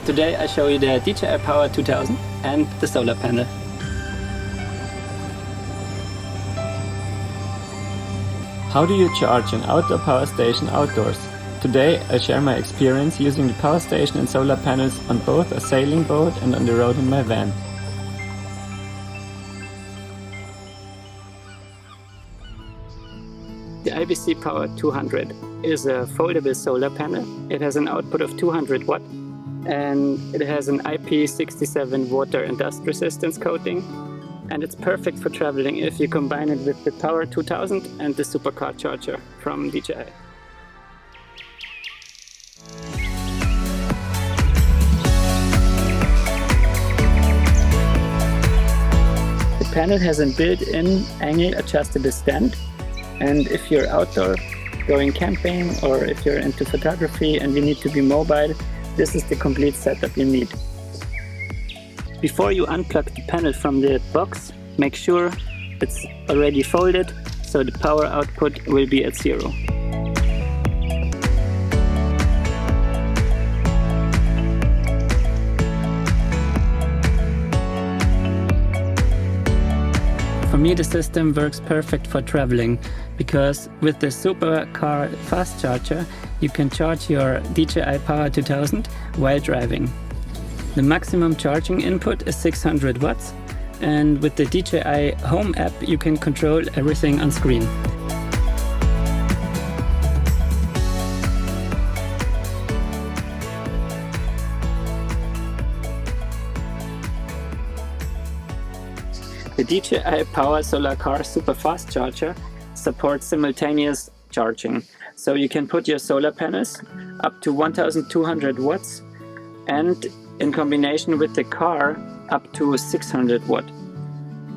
Today I show you the DJI Power 2000 and the solar panel. How do you charge an outdoor power station outdoors? Today I share my experience using the power station and solar panels on both a sailing boat and on the road in my van. The IBC Power 200 is a foldable solar panel. It has an output of 200 watt and it has an IP67 water and dust resistance coating, and it's perfect for traveling if you combine it with the Power 2000 and the supercar charger from DJI. The panel has a built-in angle adjustable stand, and if you're outdoor going camping or if you're into photography and you need to be mobile, this is the complete setup you need. Before you unplug the panel from the box, make sure it's already folded so the power output will be at 0. For me, the system works perfect for traveling because with the supercar fast charger you can charge your DJI Power 2000 while driving. The maximum charging input is 600 watts, and with the DJI Home app you can control everything on screen. The DJI Power Solar Car Super Fast Charger supports simultaneous charging, so you can put your solar panels up to 1200 watts and in combination with the car up to 600 watt.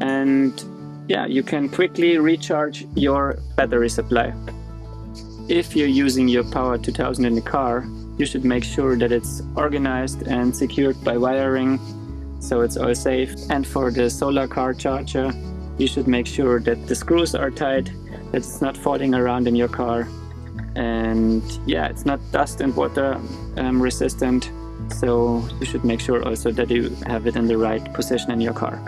And yeah, you can quickly recharge your battery supply. If you're using your Power 2000 in the car, you should make sure that it's organized and secured by wiring, so it's all safe. And for the solar car charger, you should make sure that the screws are tight, that it's not falling around in your car, and yeah, it's not dust and water resistant, so you should make sure also that you have it in the right position in your car.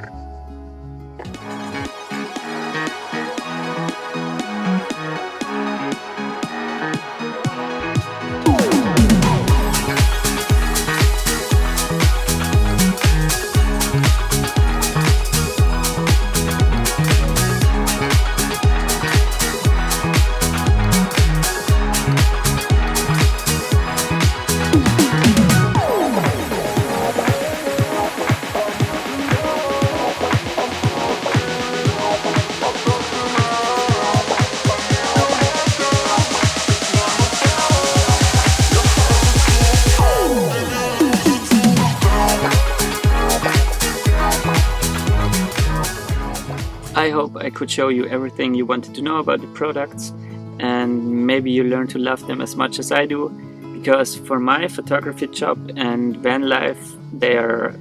I hope I could show you everything you wanted to know about the products, and maybe you learn to love them as much as I do, because for my photography job and van life they are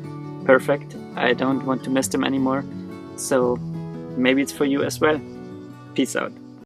perfect. I don't want to miss them anymore, so maybe it's for you as well. Peace out.